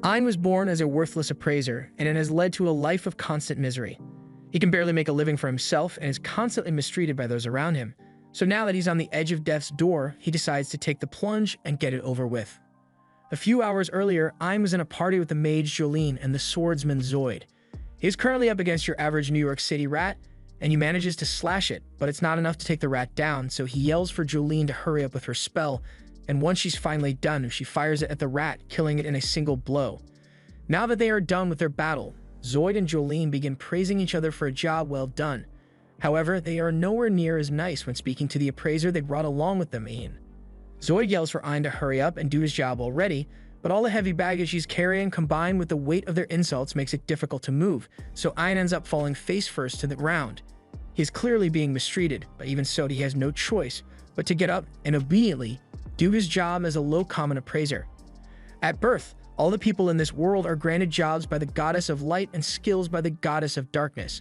Ein was born as a worthless appraiser, and it has led to a life of constant misery. He can barely make a living for himself and is constantly mistreated by those around him. So now that he's on the edge of death's door, he decides to take the plunge and get it over with. A few hours earlier, Ein was in a party with the mage Jolene and the swordsman Zoid. He is currently up against your average New York City rat, and he manages to slash it, but it's not enough to take the rat down, so he yells for Jolene to hurry up with her spell, and once she's finally done, she fires it at the rat, killing it in a single blow. Now that they are done with their battle, Zoid and Jolene begin praising each other for a job well done. However, they are nowhere near as nice when speaking to the appraiser they brought along with them, Ian. Zoid yells for Ein to hurry up and do his job already, but all the heavy baggage he's carrying combined with the weight of their insults makes it difficult to move, so Ein ends up falling face first to the ground. He is clearly being mistreated, but even so he has no choice but to get up and obediently do his job as a low common appraiser. At birth, all the people in this world are granted jobs by the goddess of light and skills by the goddess of darkness.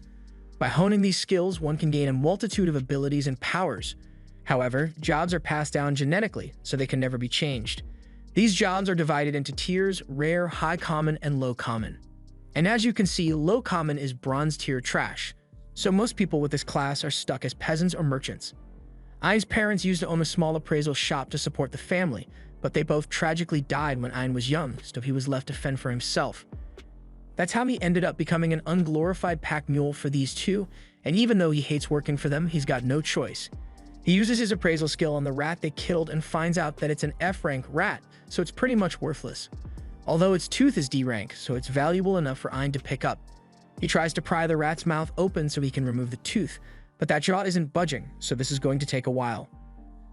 By honing these skills, one can gain a multitude of abilities and powers. However, jobs are passed down genetically, so they can never be changed. These jobs are divided into tiers: rare, high common, and low common. And as you can see, low common is bronze tier trash, so most people with this class are stuck as peasants or merchants. Ein's parents used to own a small appraisal shop to support the family, but they both tragically died when Ein was young, so he was left to fend for himself. That's how he ended up becoming an unglorified pack mule for these two, and even though he hates working for them, he's got no choice. He uses his appraisal skill on the rat they killed and finds out that it's an F-rank rat, so it's pretty much worthless. Although its tooth is D-rank, so it's valuable enough for Ein to pick up. He tries to pry the rat's mouth open so he can remove the tooth, but that jaw isn't budging, so this is going to take a while.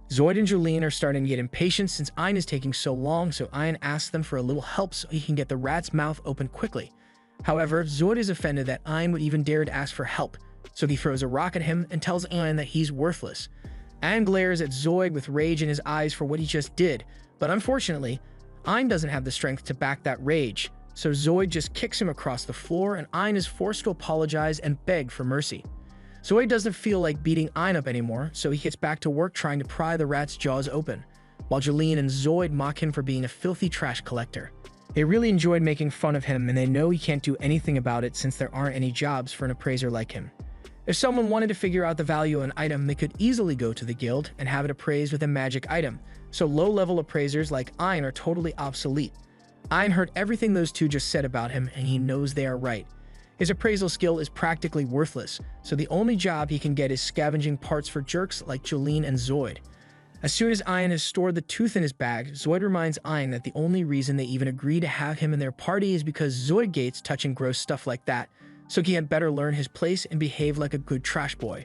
Zoid and Jolene are starting to get impatient since Ein is taking so long, so Ein asks them for a little help so he can get the rat's mouth open quickly. However, Zoid is offended that Ein would even dare to ask for help, so he throws a rock at him and tells Ein that he's worthless. Ein glares at Zoid with rage in his eyes for what he just did, but unfortunately, Ein doesn't have the strength to back that rage, so Zoid just kicks him across the floor and Ein is forced to apologize and beg for mercy. Zoid doesn't feel like beating Ein up anymore, so he gets back to work trying to pry the rat's jaws open, while Jolene and Zoid mock him for being a filthy trash collector. They really enjoyed making fun of him, and they know he can't do anything about it since there aren't any jobs for an appraiser like him. If someone wanted to figure out the value of an item, they could easily go to the guild and have it appraised with a magic item, so low-level appraisers like Ein are totally obsolete. Ein heard everything those two just said about him, and he knows they are right. His appraisal skill is practically worthless, so the only job he can get is scavenging parts for jerks like Jolene and Zoid. As soon as Ein has stored the tooth in his bag, Zoid reminds Ein that the only reason they even agree to have him in their party is because Zoid hates touching gross stuff like that, so he had better learn his place and behave like a good trash boy.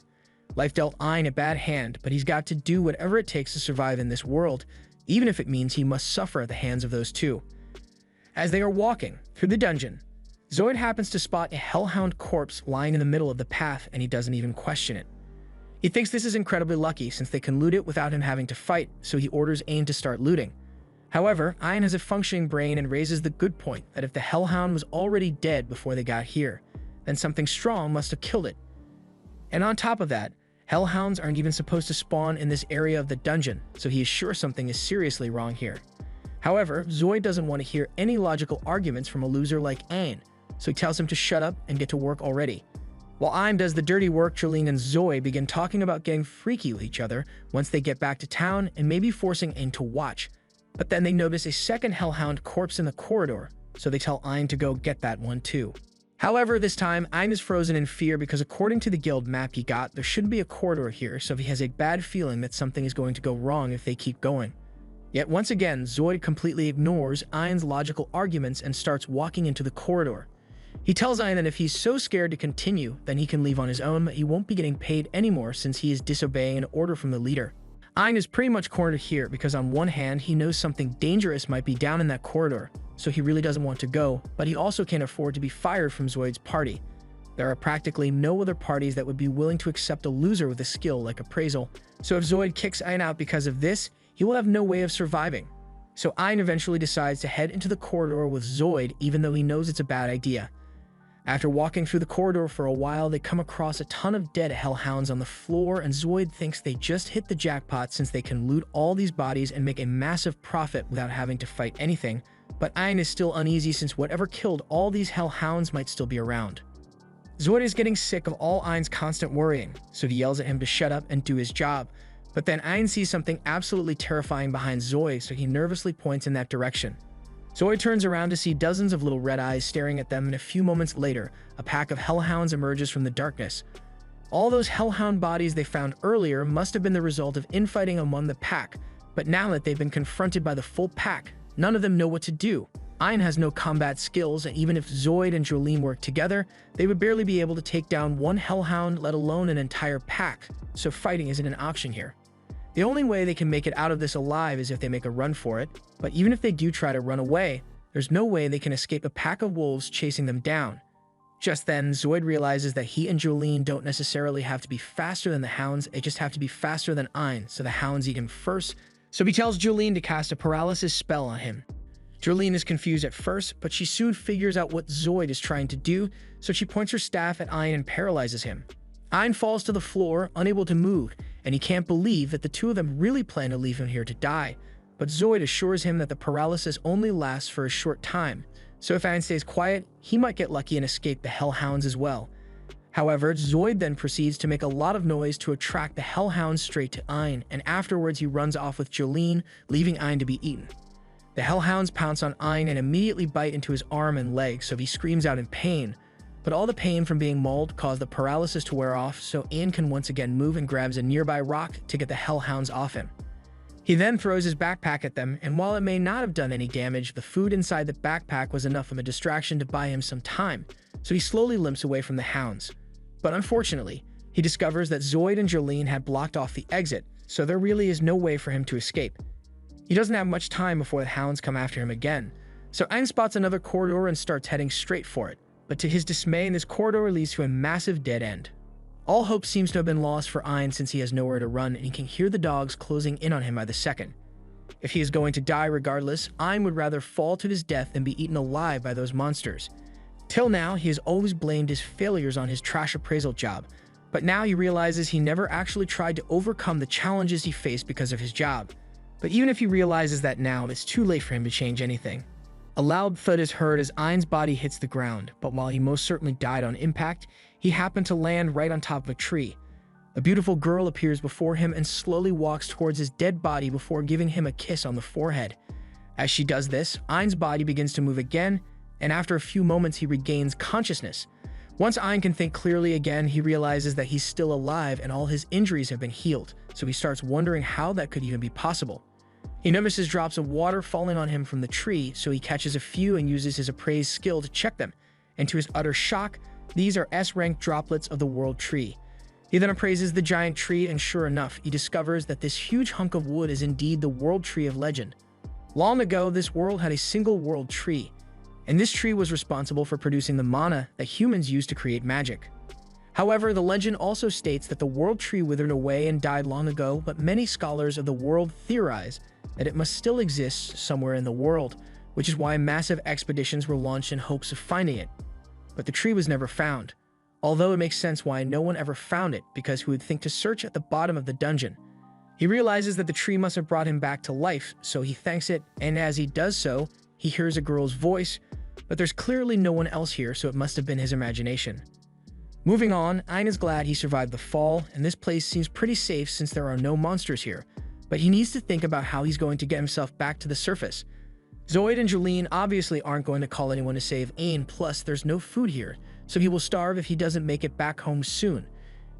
Life dealt Ein a bad hand, but he's got to do whatever it takes to survive in this world, even if it means he must suffer at the hands of those two. As they are walking through the dungeon, Zoid happens to spot a hellhound corpse lying in the middle of the path, and he doesn't even question it. He thinks this is incredibly lucky since they can loot it without him having to fight, so he orders Ein to start looting. However, Ein has a functioning brain and raises the good point that if the hellhound was already dead before they got here, then something strong must have killed it. And on top of that, hellhounds aren't even supposed to spawn in this area of the dungeon, so he is sure something is seriously wrong here. However, Zoid doesn't want to hear any logical arguments from a loser like Ein, so he tells him to shut up and get to work already. While Ein does the dirty work, Jolene and Zoid begin talking about getting freaky with each other once they get back to town and maybe forcing Ein to watch. But then they notice a second hellhound corpse in the corridor, so they tell Ein to go get that one too. However, this time, Ein is frozen in fear because according to the guild map he got, there shouldn't be a corridor here, so he has a bad feeling that something is going to go wrong if they keep going. Yet once again, Zoid completely ignores Ein's logical arguments and starts walking into the corridor. He tells Ein that if he's so scared to continue, then he can leave on his own, but he won't be getting paid anymore since he is disobeying an order from the leader. Ein is pretty much cornered here because on one hand, he knows something dangerous might be down in that corridor, so he really doesn't want to go, but he also can't afford to be fired from Zoid's party. There are practically no other parties that would be willing to accept a loser with a skill like appraisal, so if Zoid kicks Ein out because of this, he will have no way of surviving. So Ein eventually decides to head into the corridor with Zoid even though he knows it's a bad idea. After walking through the corridor for a while, they come across a ton of dead hellhounds on the floor, and Zoid thinks they just hit the jackpot since they can loot all these bodies and make a massive profit without having to fight anything, but Ein is still uneasy since whatever killed all these hellhounds might still be around. Zoid is getting sick of all Ein's constant worrying, so he yells at him to shut up and do his job. But then Ein sees something absolutely terrifying behind Zoid, so he nervously points in that direction. Zoid turns around to see dozens of little red eyes staring at them, and a few moments later, a pack of hellhounds emerges from the darkness. All those hellhound bodies they found earlier must have been the result of infighting among the pack, but now that they've been confronted by the full pack, none of them know what to do. Ein has no combat skills, and even if Zoid and Jolene worked together, they would barely be able to take down one hellhound, let alone an entire pack, so fighting isn't an option here. The only way they can make it out of this alive is if they make a run for it, but even if they do try to run away, there's no way they can escape a pack of wolves chasing them down. Just then, Zoid realizes that he and Jolene don't necessarily have to be faster than the hounds, they just have to be faster than Ein, so the hounds eat him first, so he tells Jolene to cast a paralysis spell on him. Jolene is confused at first, but she soon figures out what Zoid is trying to do, so she points her staff at Ein and paralyzes him. Ein falls to the floor, unable to move, and he can't believe that the two of them really plan to leave him here to die. But Zoid assures him that the paralysis only lasts for a short time, so if Ein stays quiet, he might get lucky and escape the hellhounds as well. However, Zoid then proceeds to make a lot of noise to attract the hellhounds straight to Ein, and afterwards he runs off with Jolene, leaving Ein to be eaten. The hellhounds pounce on Ein and immediately bite into his arm and leg, so he screams out in pain. But all the pain from being mauled caused the paralysis to wear off, so Ein can once again move and grabs a nearby rock to get the hellhounds off him. He then throws his backpack at them, and while it may not have done any damage, the food inside the backpack was enough of a distraction to buy him some time, so he slowly limps away from the hounds. But unfortunately, he discovers that Zoid and Jolene had blocked off the exit, so there really is no way for him to escape. He doesn't have much time before the hounds come after him again, so Ein spots another corridor and starts heading straight for it. But to his dismay, this corridor leads to a massive dead end. All hope seems to have been lost for Ein since he has nowhere to run and he can hear the dogs closing in on him by the second. If he is going to die regardless, Ein would rather fall to his death than be eaten alive by those monsters. Till now, he has always blamed his failures on his trash appraisal job, but now he realizes he never actually tried to overcome the challenges he faced because of his job. But even if he realizes that now, it's too late for him to change anything. A loud thud is heard as Ein's body hits the ground, but while he most certainly died on impact, he happened to land right on top of a tree. A beautiful girl appears before him and slowly walks towards his dead body before giving him a kiss on the forehead. As she does this, Ein's body begins to move again, and after a few moments he regains consciousness. Once Ein can think clearly again, he realizes that he's still alive and all his injuries have been healed, so he starts wondering how that could even be possible. He notices drops of water falling on him from the tree, so he catches a few and uses his appraised skill to check them, and to his utter shock, these are S-rank droplets of the World Tree. He then appraises the giant tree, and sure enough, he discovers that this huge hunk of wood is indeed the World Tree of Legend. Long ago, this world had a single World Tree, and this tree was responsible for producing the mana that humans use to create magic. However, the legend also states that the World Tree withered away and died long ago, but many scholars of the world theorize that it must still exist somewhere in the world, which is why massive expeditions were launched in hopes of finding it. But the tree was never found, although it makes sense why no one ever found it, because who would think to search at the bottom of the dungeon? He realizes that the tree must have brought him back to life, so he thanks it, and as he does so, he hears a girl's voice, but there's clearly no one else here, so it must have been his imagination. Moving on, Ein is glad he survived the fall, and this place seems pretty safe since there are no monsters here, but he needs to think about how he's going to get himself back to the surface. Zoid and Jolene obviously aren't going to call anyone to save Ein, plus there's no food here, so he will starve if he doesn't make it back home soon.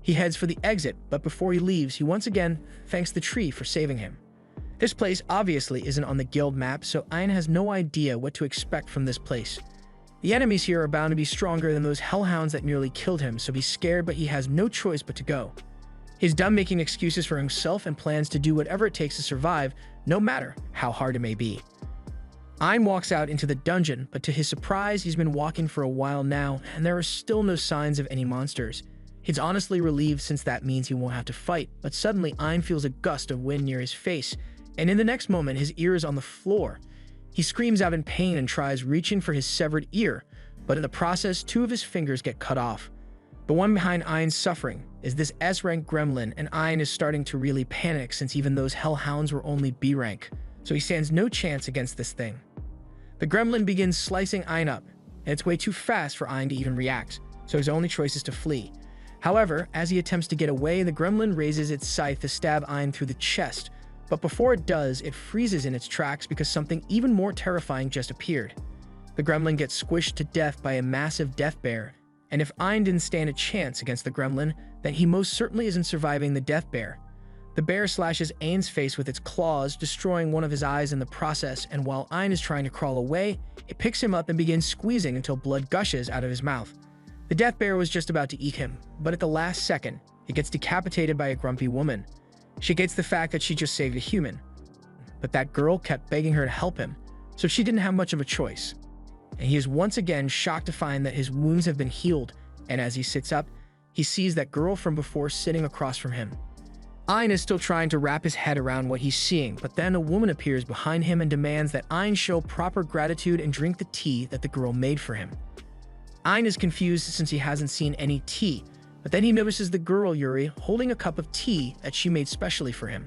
He heads for the exit, but before he leaves, he once again thanks the tree for saving him. This place obviously isn't on the guild map, so Ein has no idea what to expect from this place. The enemies here are bound to be stronger than those hellhounds that nearly killed him, so he's scared, but he has no choice but to go. He's done making excuses for himself and plans to do whatever it takes to survive, no matter how hard it may be. Ein walks out into the dungeon, but to his surprise, he's been walking for a while now, and there are still no signs of any monsters. He's honestly relieved since that means he won't have to fight, but suddenly Ein feels a gust of wind near his face, and in the next moment, his ear is on the floor. He screams out in pain and tries reaching for his severed ear, but in the process, 2 of his fingers get cut off. The one behind Ein's suffering is this S-rank gremlin, and Ein is starting to really panic since even those hellhounds were only B-rank, so he stands no chance against this thing. The gremlin begins slicing Ein up, and it's way too fast for Ein to even react, so his only choice is to flee. However, as he attempts to get away, the gremlin raises its scythe to stab Ein through the chest, but before it does, it freezes in its tracks because something even more terrifying just appeared. The gremlin gets squished to death by a massive death bear, and if Ein didn't stand a chance against the gremlin, then he most certainly isn't surviving the death bear. The bear slashes Ein's face with its claws, destroying one of his eyes in the process, and while Ein is trying to crawl away, it picks him up and begins squeezing until blood gushes out of his mouth. The death bear was just about to eat him, but at the last second, it gets decapitated by a grumpy woman. She gets the fact that she just saved a human, but that girl kept begging her to help him, so she didn't have much of a choice. And he is once again shocked to find that his wounds have been healed, and as he sits up, he sees that girl from before sitting across from him. Ein is still trying to wrap his head around what he's seeing, but then a woman appears behind him and demands that Ein show proper gratitude and drink the tea that the girl made for him. Ein is confused since he hasn't seen any tea, but then he notices the girl Yuri holding a cup of tea that she made specially for him.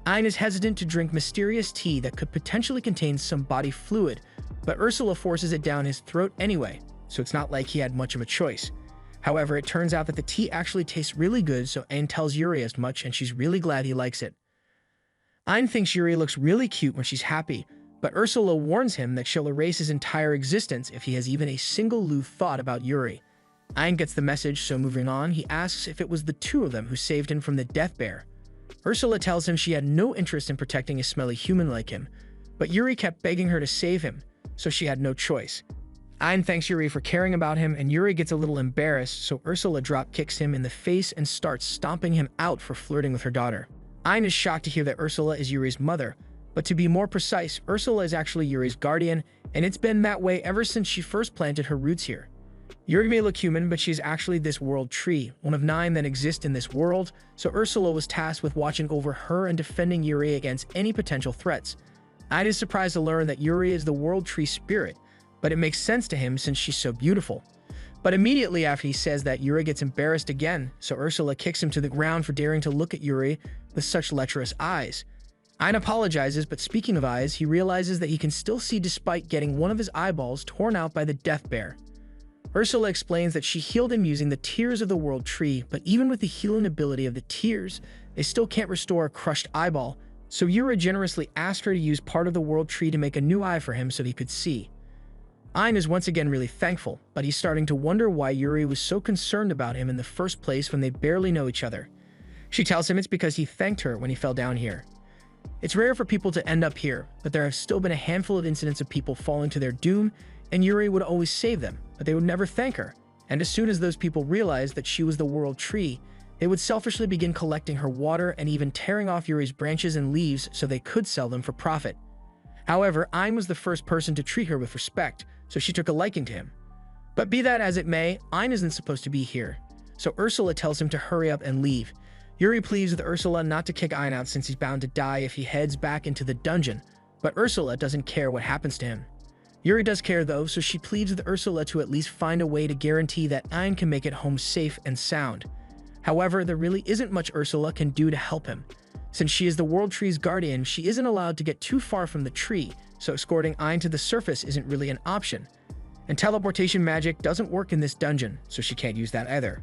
Ein is hesitant to drink mysterious tea that could potentially contain some body fluid, but Ursula forces it down his throat anyway, so it's not like he had much of a choice. However, it turns out that the tea actually tastes really good, so Ein tells Yuri as much, and she's really glad he likes it. Ein thinks Yuri looks really cute when she's happy, but Ursula warns him that she'll erase his entire existence if he has even a single lewd thought about Yuri. Ein gets the message, so moving on, he asks if it was the two of them who saved him from the death bear. Ursula tells him she had no interest in protecting a smelly human like him, but Yuri kept begging her to save him, so she had no choice. Ein thanks Yuri for caring about him, and Yuri gets a little embarrassed, so Ursula drop-kicks him in the face and starts stomping him out for flirting with her daughter. Ein is shocked to hear that Ursula is Yuri's mother, but to be more precise, Ursula is actually Yuri's guardian, and it's been that way ever since she first planted her roots here. Yuri may look human, but she's actually this world tree, one of 9 that exist in this world, so Ursula was tasked with watching over her and defending Yuri against any potential threats. Ein is surprised to learn that Yuri is the world tree spirit, but it makes sense to him since she's so beautiful. But immediately after he says that, Yuri gets embarrassed again, so Ursula kicks him to the ground for daring to look at Yuri with such lecherous eyes. Ein apologizes, but speaking of eyes, he realizes that he can still see despite getting one of his eyeballs torn out by the death bear. Ursula explains that she healed him using the tears of the world tree, but even with the healing ability of the tears, they still can't restore a crushed eyeball, so Yuri generously asked her to use part of the world tree to make a new eye for him so he could see. Ein is once again really thankful, but he's starting to wonder why Yuri was so concerned about him in the first place when they barely know each other. She tells him it's because he thanked her when he fell down here. It's rare for people to end up here, but there have still been a handful of incidents of people falling to their doom, and Yuri would always save them, but they would never thank her. And as soon as those people realized that she was the world tree, they would selfishly begin collecting her water and even tearing off Yuri's branches and leaves so they could sell them for profit. However, Ein was the first person to treat her with respect, so she took a liking to him. But be that as it may, Ein isn't supposed to be here, so Ursula tells him to hurry up and leave. Yuri pleads with Ursula not to kick Ein out since he's bound to die if he heads back into the dungeon, but Ursula doesn't care what happens to him. Yuri does care though, so she pleads with Ursula to at least find a way to guarantee that Ein can make it home safe and sound. However, there really isn't much Ursula can do to help him. Since she is the world tree's guardian, she isn't allowed to get too far from the tree, so escorting Ein to the surface isn't really an option. And teleportation magic doesn't work in this dungeon, so she can't use that either.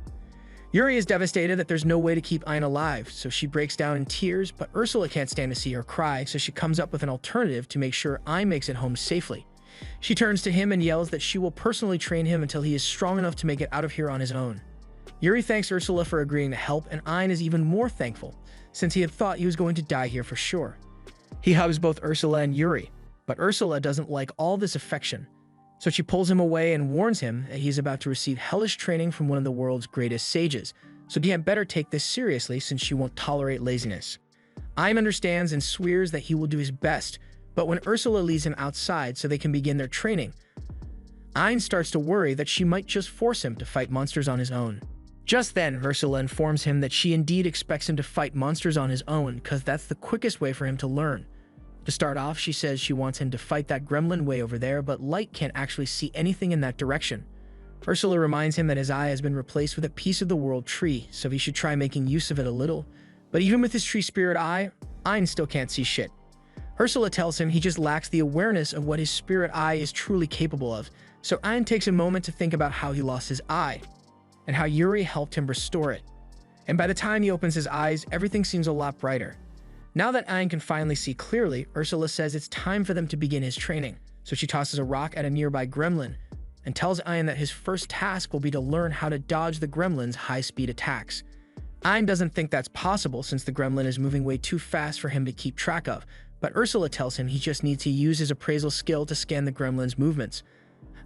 Yuri is devastated that there's no way to keep Ein alive, so she breaks down in tears, but Ursula can't stand to see her cry, so she comes up with an alternative to make sure Ein makes it home safely. She turns to him and yells that she will personally train him until he is strong enough to make it out of here on his own. Yuri thanks Ursula for agreeing to help, and Ein is even more thankful, since he had thought he was going to die here for sure. He hugs both Ursula and Yuri, but Ursula doesn't like all this affection, so she pulls him away and warns him that he's about to receive hellish training from one of the world's greatest sages, so he had better take this seriously since she won't tolerate laziness. Ein understands and swears that he will do his best, but when Ursula leaves him outside so they can begin their training, Ein starts to worry that she might just force him to fight monsters on his own. Just then, Ursula informs him that she indeed expects him to fight monsters on his own because that's the quickest way for him to learn. To start off, she says she wants him to fight that gremlin way over there, but Light can't actually see anything in that direction. Ursula reminds him that his eye has been replaced with a piece of the world tree, so he should try making use of it a little. But even with his tree spirit eye, Ein still can't see shit. Ursula tells him he just lacks the awareness of what his spirit eye is truly capable of, so Ein takes a moment to think about how he lost his eye, and how Yuri helped him restore it. And by the time he opens his eyes, everything seems a lot brighter. Now that Ein can finally see clearly, Ursula says it's time for them to begin his training, so she tosses a rock at a nearby gremlin, and tells Ein that his first task will be to learn how to dodge the gremlin's high-speed attacks. Ein doesn't think that's possible since the gremlin is moving way too fast for him to keep track of, but Ursula tells him he just needs to use his appraisal skill to scan the gremlin's movements.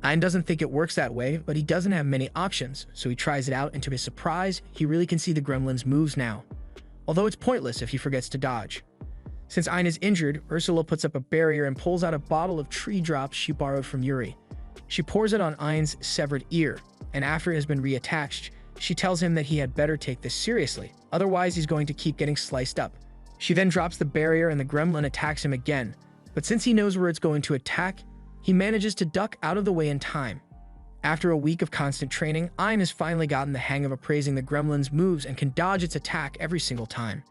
Ein doesn't think it works that way, but he doesn't have many options, so he tries it out, and to his surprise, he really can see the gremlin's moves now, although it's pointless if he forgets to dodge. Since Ein is injured, Ursula puts up a barrier and pulls out a bottle of tree drops she borrowed from Yuri. She pours it on Ein's severed ear, and after it has been reattached, she tells him that he had better take this seriously, otherwise he's going to keep getting sliced up. She then drops the barrier and the gremlin attacks him again, but since he knows where it's going to attack, he manages to duck out of the way in time. After a week of constant training, Ein has finally gotten the hang of appraising the gremlin's moves and can dodge its attack every single time.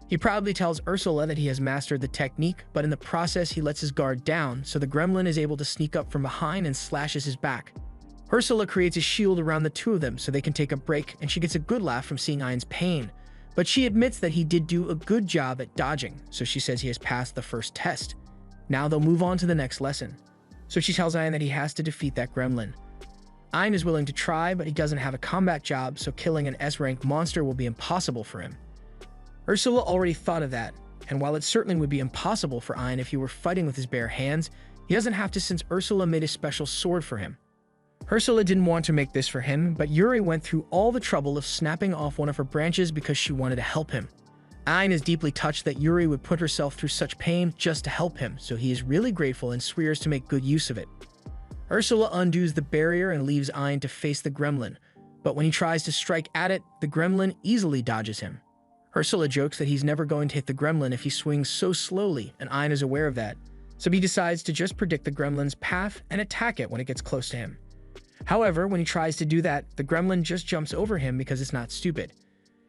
He proudly tells Ursula that he has mastered the technique, but in the process he lets his guard down, so the gremlin is able to sneak up from behind and slashes his back. Ursula creates a shield around the two of them so they can take a break, and she gets a good laugh from seeing Ein's pain. But she admits that he did do a good job at dodging, so she says he has passed the first test. Now they'll move on to the next lesson. So she tells Ein that he has to defeat that gremlin. Ein is willing to try, but he doesn't have a combat job, so killing an S-rank monster will be impossible for him. Ursula already thought of that, and while it certainly would be impossible for Ein if he were fighting with his bare hands, he doesn't have to since Ursula made a special sword for him. Ursula didn't want to make this for him, but Yuri went through all the trouble of snapping off one of her branches because she wanted to help him. Ein is deeply touched that Yuri would put herself through such pain just to help him, so he is really grateful and swears to make good use of it. Ursula undoes the barrier and leaves Ein to face the gremlin, but when he tries to strike at it, the gremlin easily dodges him. Ursula jokes that he's never going to hit the gremlin if he swings so slowly, and Ein is aware of that, so he decides to just predict the gremlin's path and attack it when it gets close to him. However, when he tries to do that, the gremlin just jumps over him because it's not stupid.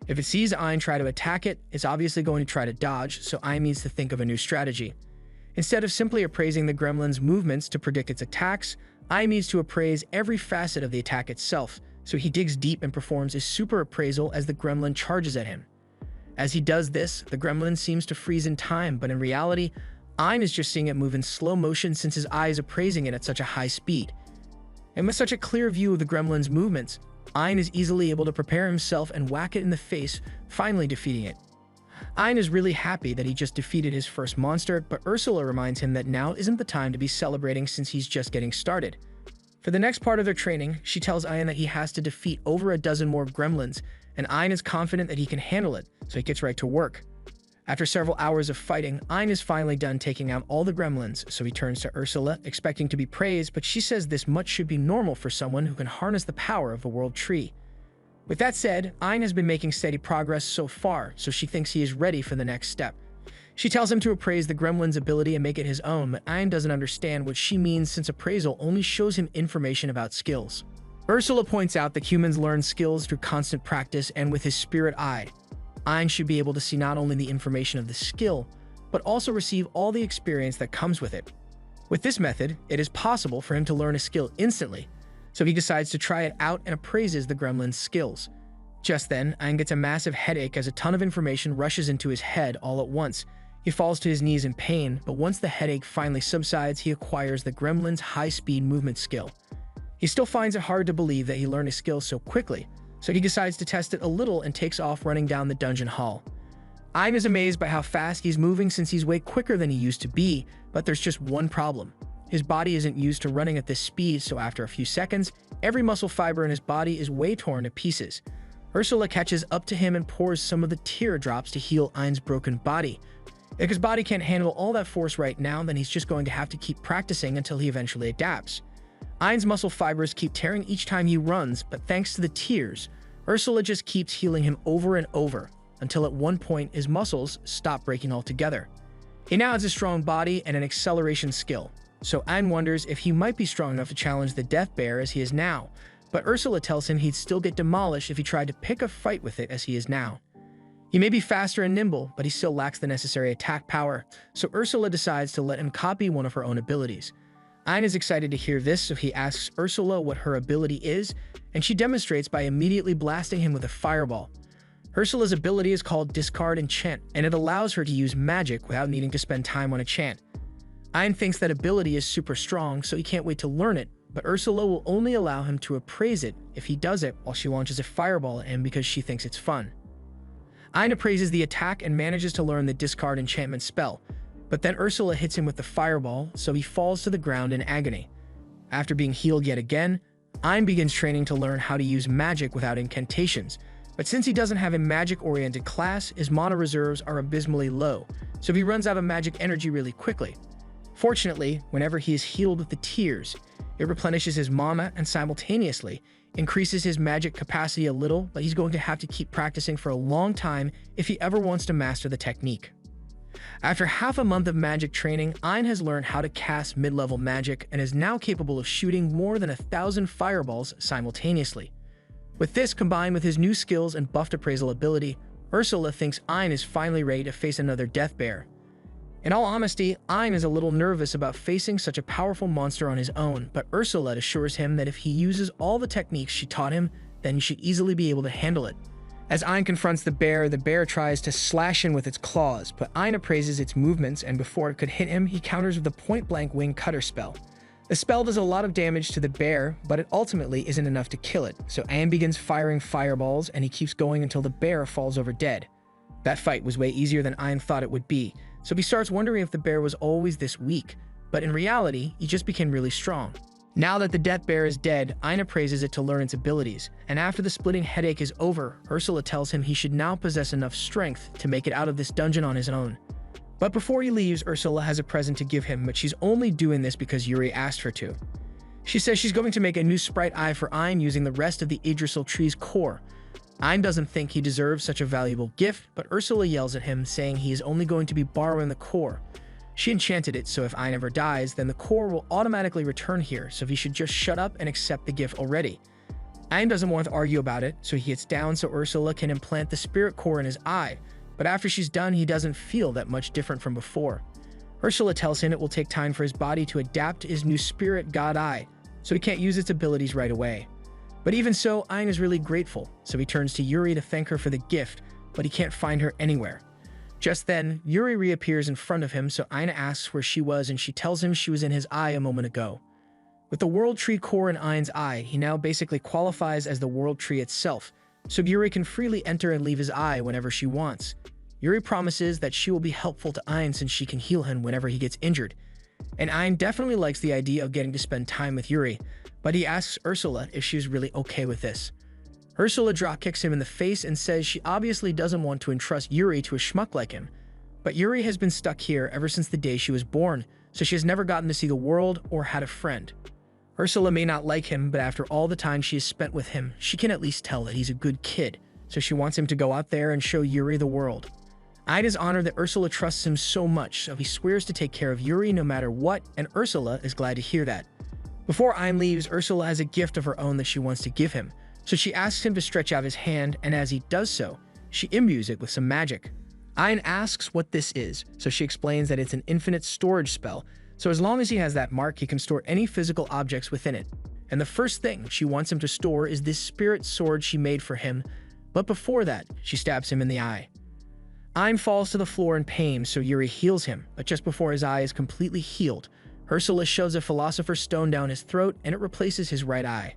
If it sees Ein try to attack it, it's obviously going to try to dodge, so Ein needs to think of a new strategy. Instead of simply appraising the gremlin's movements to predict its attacks, Ein needs to appraise every facet of the attack itself, so he digs deep and performs a super appraisal as the gremlin charges at him. As he does this, the gremlin seems to freeze in time, but in reality, Ein is just seeing it move in slow motion since his eye is appraising it at such a high speed. And with such a clear view of the gremlin's movements, Ein is easily able to prepare himself and whack it in the face, finally defeating it. Ein is really happy that he just defeated his first monster, but Ursula reminds him that now isn't the time to be celebrating since he's just getting started. For the next part of their training, she tells Ein that he has to defeat over a dozen more gremlins, and Ein is confident that he can handle it, so he gets right to work. After several hours of fighting, Ein is finally done taking out all the gremlins, so he turns to Ursula, expecting to be praised, but she says this much should be normal for someone who can harness the power of the world tree. With that said, Ein has been making steady progress so far, so she thinks he is ready for the next step. She tells him to appraise the gremlin's ability and make it his own, but Ein doesn't understand what she means since appraisal only shows him information about skills. Ursula points out that humans learn skills through constant practice and with his spirit eye. Ein should be able to see not only the information of the skill, but also receive all the experience that comes with it. With this method, it is possible for him to learn a skill instantly, so he decides to try it out and appraises the gremlin's skills. Just then, Ein gets a massive headache as a ton of information rushes into his head all at once. He falls to his knees in pain, but once the headache finally subsides, he acquires the gremlin's high-speed movement skill. He still finds it hard to believe that he learned a skill so quickly, so he decides to test it a little and takes off running down the dungeon hall. Ein is amazed by how fast he's moving since he's way quicker than he used to be, but there's just one problem. His body isn't used to running at this speed, so after a few seconds, every muscle fiber in his body is way torn to pieces. Ursula catches up to him and pours some of the teardrops to heal Ein's broken body. If his body can't handle all that force right now, then he's just going to have to keep practicing until he eventually adapts. Ein's muscle fibers keep tearing each time he runs, but thanks to the tears, Ursula just keeps healing him over and over, until at one point his muscles stop breaking altogether. He now has a strong body and an acceleration skill, so Ein wonders if he might be strong enough to challenge the Death Bear as he is now, but Ursula tells him he'd still get demolished if he tried to pick a fight with it as he is now. He may be faster and nimble, but he still lacks the necessary attack power, so Ursula decides to let him copy one of her own abilities. Ein is excited to hear this, so he asks Ursula what her ability is, and she demonstrates by immediately blasting him with a fireball. Ursula's ability is called Discard Enchant, and it allows her to use magic without needing to spend time on a chant. Ein thinks that ability is super strong, so he can't wait to learn it, but Ursula will only allow him to appraise it if he does it while she launches a fireball at him because she thinks it's fun. Ein appraises the attack and manages to learn the Discard Enchantment spell, but then Ursula hits him with the fireball, so he falls to the ground in agony. After being healed yet again, Ein begins training to learn how to use magic without incantations, but since he doesn't have a magic-oriented class, his mana reserves are abysmally low, so he runs out of magic energy really quickly. Fortunately, whenever he is healed with the tears, it replenishes his mana and simultaneously increases his magic capacity a little, but he's going to have to keep practicing for a long time if he ever wants to master the technique. After half a month of magic training, Ein has learned how to cast mid-level magic and is now capable of shooting more than 1,000 fireballs simultaneously. With this combined with his new skills and buffed appraisal ability, Ursula thinks Ein is finally ready to face another death bear. In all honesty, Ein is a little nervous about facing such a powerful monster on his own, but Ursula assures him that if he uses all the techniques she taught him, then he should easily be able to handle it. As Ein confronts the bear tries to slash in with its claws, but Ein appraises its movements, and before it could hit him, he counters with the point-blank wing cutter spell. The spell does a lot of damage to the bear, but it ultimately isn't enough to kill it, so Ein begins firing fireballs, and he keeps going until the bear falls over dead. That fight was way easier than Ein thought it would be, so he starts wondering if the bear was always this weak, but in reality, he just became really strong. Now that the death bear is dead, Ein appraises it to learn its abilities, and after the splitting headache is over, Ursula tells him he should now possess enough strength to make it out of this dungeon on his own. But before he leaves, Ursula has a present to give him, but she's only doing this because Yuri asked her to. She says she's going to make a new sprite eye for Ein using the rest of the Yggdrasil tree's core. Ein doesn't think he deserves such a valuable gift, but Ursula yells at him, saying he is only going to be borrowing the core. She enchanted it, so if Ein ever dies, then the core will automatically return here, so he should just shut up and accept the gift already. Ein doesn't want to argue about it, so he gets down so Ursula can implant the spirit core in his eye, but after she's done, he doesn't feel that much different from before. Ursula tells him it will take time for his body to adapt to his new spirit god eye, so he can't use its abilities right away. But even so, Ein is really grateful, so he turns to Yuri to thank her for the gift, but he can't find her anywhere. Just then, Yuri reappears in front of him, so Ein asks where she was, and she tells him she was in his eye a moment ago. With the World Tree core in Ein's eye, he now basically qualifies as the World Tree itself, so Yuri can freely enter and leave his eye whenever she wants. Yuri promises that she will be helpful to Ein since she can heal him whenever he gets injured. And Ein definitely likes the idea of getting to spend time with Yuri, but he asks Ursula if she's really okay with this. Ursula drop-kicks him in the face and says she obviously doesn't want to entrust Yuri to a schmuck like him. But Yuri has been stuck here ever since the day she was born, so she has never gotten to see the world or had a friend. Ursula may not like him, but after all the time she has spent with him, she can at least tell that he's a good kid, so she wants him to go out there and show Yuri the world. Ein is honored that Ursula trusts him so much, so he swears to take care of Yuri no matter what, and Ursula is glad to hear that. Before Ein leaves, Ursula has a gift of her own that she wants to give him, so she asks him to stretch out his hand, and as he does so, she imbues it with some magic. Ein asks what this is, so she explains that it's an infinite storage spell, so as long as he has that mark, he can store any physical objects within it. And the first thing she wants him to store is this spirit sword she made for him, but before that, she stabs him in the eye. Ein falls to the floor in pain, so Yuri heals him, but just before his eye is completely healed, Ursula shoves a Philosopher's Stone down his throat and it replaces his right eye.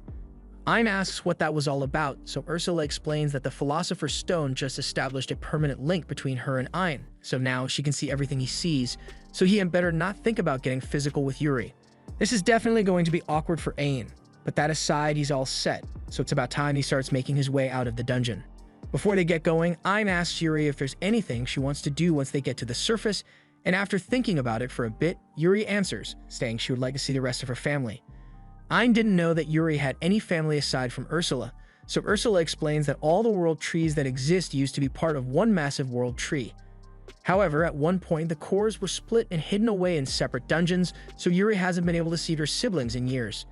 Ein asks what that was all about, so Ursula explains that the Philosopher's Stone just established a permanent link between her and Ein, so now she can see everything he sees, so he had better not think about getting physical with Yuri. This is definitely going to be awkward for Ein, but that aside, he's all set, so it's about time he starts making his way out of the dungeon. Before they get going, Ein asks Yuri if there's anything she wants to do once they get to the surface, and after thinking about it for a bit, Yuri answers, saying she would like to see the rest of her family. Ein didn't know that Yuri had any family aside from Ursula, so Ursula explains that all the world trees that exist used to be part of one massive world tree. However, at one point, the cores were split and hidden away in separate dungeons, so Yuri hasn't been able to see her siblings in years.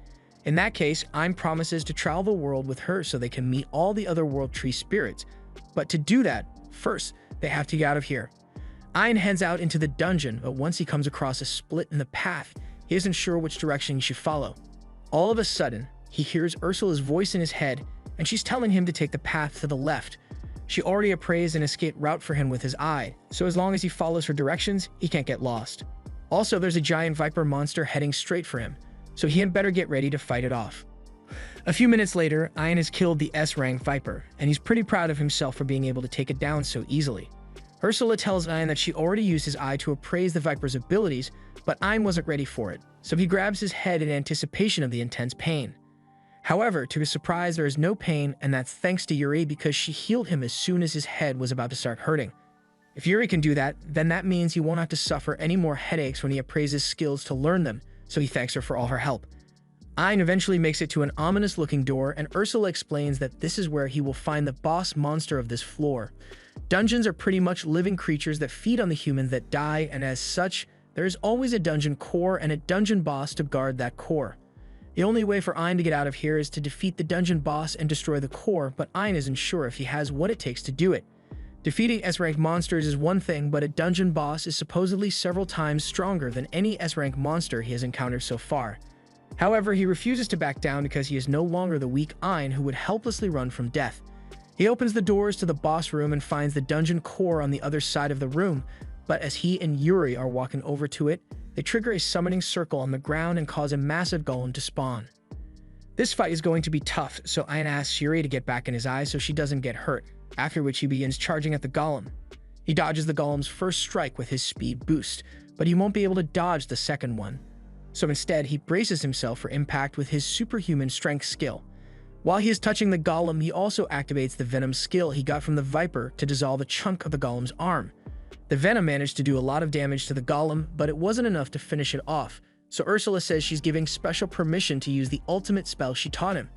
In that case, Ein promises to travel the world with her so they can meet all the other world tree spirits. But to do that, First, they have to get out of here. Ein heads out into the dungeon, but once he comes across a split in the path, he isn't sure which direction he should follow. All of a sudden, he hears Ursula's voice in his head, and she's telling him to take the path to the left. She already appraised an escape route for him with his eye, so as long as he follows her directions, he can't get lost. Also, there's a giant viper monster heading straight for him, so he had better get ready to fight it off. A few minutes later, Ein has killed the S-rank viper, and he's pretty proud of himself for being able to take it down so easily. Ursula tells Ein that she already used his eye to appraise the viper's abilities, but Ein wasn't ready for it, so he grabs his head in anticipation of the intense pain. However, to his surprise, there is no pain, and that's thanks to Yuri because she healed him as soon as his head was about to start hurting. If Yuri can do that, then that means he won't have to suffer any more headaches when he appraises skills to learn them, so he thanks her for all her help. Ein eventually makes it to an ominous-looking door, and Ursula explains that this is where he will find the boss monster of this floor. Dungeons are pretty much living creatures that feed on the humans that die, and as such, there is always a dungeon core and a dungeon boss to guard that core. The only way for Ein to get out of here is to defeat the dungeon boss and destroy the core, but Ein isn't sure if he has what it takes to do it. Defeating S-rank monsters is one thing, but a dungeon boss is supposedly several times stronger than any S-rank monster he has encountered so far. However, he refuses to back down because he is no longer the weak Ein who would helplessly run from death. He opens the doors to the boss room and finds the dungeon core on the other side of the room, but as he and Yuri are walking over to it, they trigger a summoning circle on the ground and cause a massive golem to spawn. This fight is going to be tough, so Ein asks Yuri to get back in his eyes so she doesn't get hurt, after which he begins charging at the golem. He dodges the golem's first strike with his speed boost, but he won't be able to dodge the second one. So instead, he braces himself for impact with his superhuman strength skill. While he is touching the golem, he also activates the venom skill he got from the viper to dissolve a chunk of the golem's arm. The venom managed to do a lot of damage to the golem, but it wasn't enough to finish it off, so Ursula says she's giving special permission to use the ultimate spell she taught him.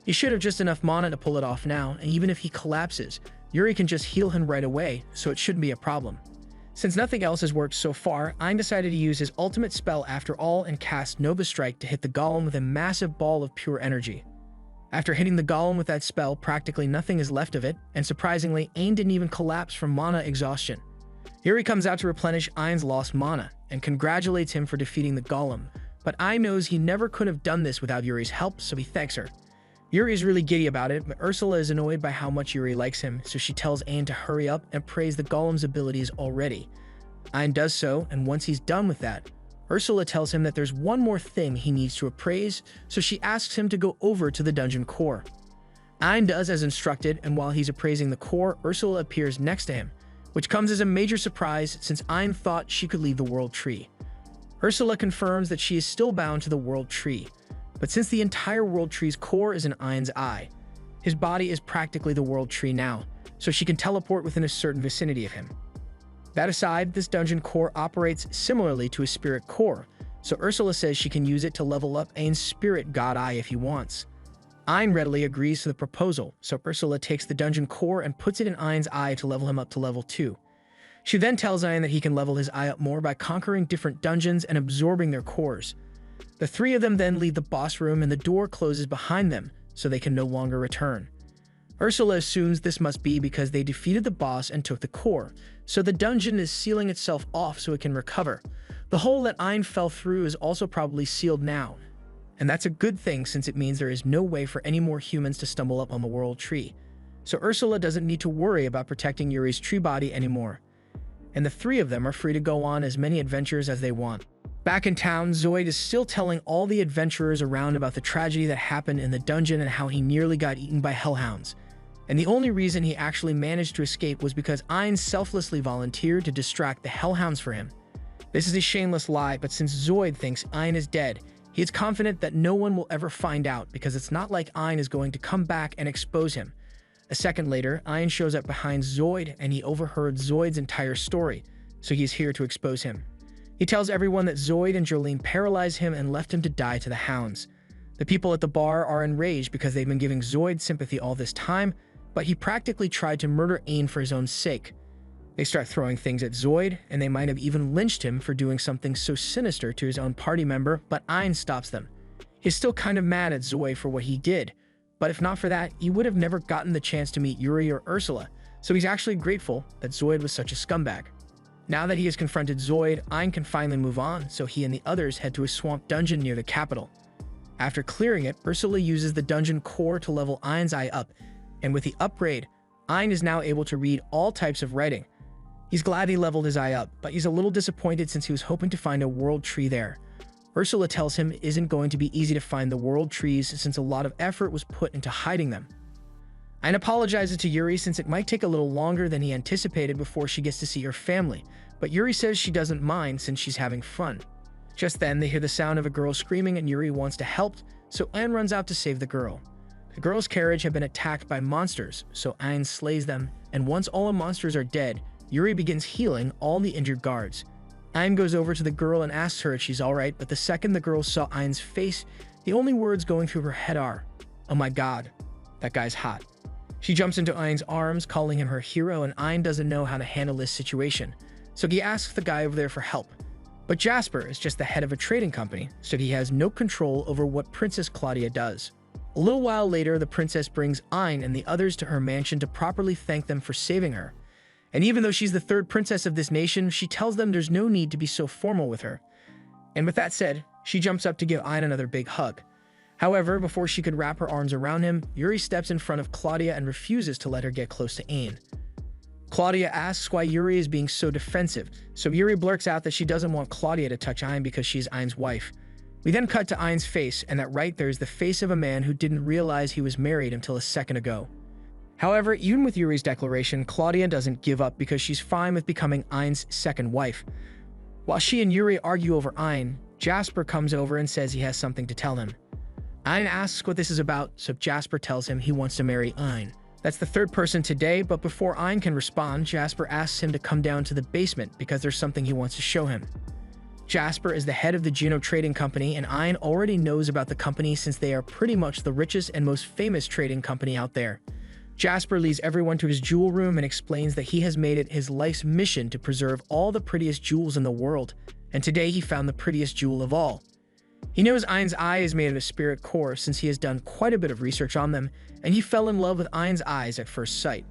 He should have just enough mana to pull it off now, and even if he collapses, Yuri can just heal him right away, so it shouldn't be a problem. Since nothing else has worked so far, Ein decided to use his ultimate spell after all and cast Nova Strike to hit the golem with a massive ball of pure energy. After hitting the golem with that spell, practically nothing is left of it, and surprisingly, Ein didn't even collapse from mana exhaustion. Yuri comes out to replenish Ein's lost mana, and congratulates him for defeating the golem, but Ein knows he never could have done this without Yuri's help, so he thanks her. Yuri is really giddy about it, but Ursula is annoyed by how much Yuri likes him, so she tells Ein to hurry up and praise the golem's abilities already. Ein does so, and once he's done with that, Ursula tells him that there's one more thing he needs to appraise, so she asks him to go over to the dungeon core. Ein does as instructed, and while he's appraising the core, Ursula appears next to him, which comes as a major surprise since Ein thought she could leave the World Tree. Ursula confirms that she is still bound to the World Tree, but since the entire World Tree's core is in Ein's eye, his body is practically the World Tree now, so she can teleport within a certain vicinity of him. That aside, this dungeon core operates similarly to a spirit core, so Ursula says she can use it to level up Ein's spirit god eye if he wants. Ein readily agrees to the proposal, so Ursula takes the dungeon core and puts it in Ein's eye to level him up to level 2. She then tells Ein that he can level his eye up more by conquering different dungeons and absorbing their cores. The three of them then leave the boss room and the door closes behind them, so they can no longer return. Ursula assumes this must be because they defeated the boss and took the core, so the dungeon is sealing itself off so it can recover. The hole that Ein fell through is also probably sealed now, and that's a good thing since it means there is no way for any more humans to stumble up on the World Tree. So Ursula doesn't need to worry about protecting Yuri's tree body anymore, and the three of them are free to go on as many adventures as they want. Back in town, Zoid is still telling all the adventurers around about the tragedy that happened in the dungeon and how he nearly got eaten by hellhounds. And the only reason he actually managed to escape was because Ein selflessly volunteered to distract the hellhounds for him. This is a shameless lie, but since Zoid thinks Ein is dead, he is confident that no one will ever find out because it's not like Ein is going to come back and expose him. A second later, Ein shows up behind Zoid and he overheard Zoid's entire story, so he's here to expose him. He tells everyone that Zoid and Jolene paralyzed him and left him to die to the hounds. The people at the bar are enraged because they've been giving Zoid sympathy all this time, but he practically tried to murder Ein for his own sake. They start throwing things at Zoid, and they might have even lynched him for doing something so sinister to his own party member, but Ein stops them. He's still kind of mad at Zoid for what he did, but if not for that, he would have never gotten the chance to meet Yuri or Ursula, so he's actually grateful that Zoid was such a scumbag. Now that he has confronted Zoid, Ein can finally move on, so he and the others head to a swamp dungeon near the capital. After clearing it, Ursula uses the dungeon core to level Ein's eye up, and with the upgrade, Ein is now able to read all types of writing. He's glad he leveled his eye up, but he's a little disappointed since he was hoping to find a world tree there. Ursula tells him it isn't going to be easy to find the world trees since a lot of effort was put into hiding them. Ein apologizes to Yuri since it might take a little longer than he anticipated before she gets to see her family, but Yuri says she doesn't mind since she's having fun. Just then, they hear the sound of a girl screaming and Yuri wants to help, so Ein runs out to save the girl. The girl's carriage had been attacked by monsters, so Ein slays them, and once all the monsters are dead, Yuri begins healing all the injured guards. Ein goes over to the girl and asks her if she's alright, but the second the girl saw Ein's face, the only words going through her head are, "Oh my god, that guy's hot." She jumps into Ein's arms, calling him her hero, and Ein doesn't know how to handle this situation, so he asks the guy over there for help. But Jasper is just the head of a trading company, so he has no control over what Princess Claudia does. A little while later, the princess brings Ein and the others to her mansion to properly thank them for saving her. And even though she's the third princess of this nation, she tells them there's no need to be so formal with her. And with that said, she jumps up to give Ein another big hug. However, before she could wrap her arms around him, Yuri steps in front of Claudia and refuses to let her get close to Ein. Claudia asks why Yuri is being so defensive, so Yuri blurts out that she doesn't want Claudia to touch Ein because she's Ein's wife. We then cut to Ein's face, and that right there is the face of a man who didn't realize he was married until a second ago. However, even with Yuri's declaration, Claudia doesn't give up because she's fine with becoming Ein's second wife. While she and Yuri argue over Ein, Jasper comes over and says he has something to tell him. Ein asks what this is about, so Jasper tells him he wants to marry Ein. That's the third person today, but before Ein can respond, Jasper asks him to come down to the basement because there's something he wants to show him. Jasper is the head of the Juno Trading Company, and Ein already knows about the company since they are pretty much the richest and most famous trading company out there. Jasper leads everyone to his jewel room and explains that he has made it his life's mission to preserve all the prettiest jewels in the world, and today he found the prettiest jewel of all. He knows Ein's eye is made of a spirit core since he has done quite a bit of research on them, and he fell in love with Ein's eyes at first sight.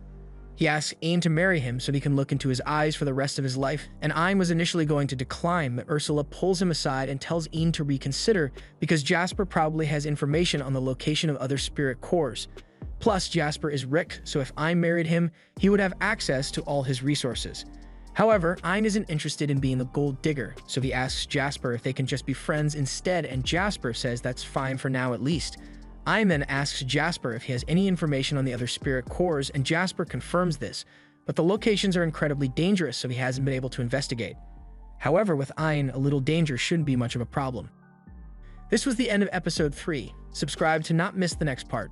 He asks Ein to marry him so he can look into his eyes for the rest of his life, and Ein was initially going to decline, but Ursula pulls him aside and tells Ein to reconsider because Jasper probably has information on the location of other spirit cores. Plus, Jasper is Rick, so if Ein married him, he would have access to all his resources. However, Ein isn't interested in being the gold digger, so he asks Jasper if they can just be friends instead, and Jasper says that's fine for now at least. Ein then asks Jasper if he has any information on the other spirit cores, and Jasper confirms this, but the locations are incredibly dangerous, so he hasn't been able to investigate. However, with Ein, a little danger shouldn't be much of a problem. This was the end of episode 3. Subscribe to not miss the next part.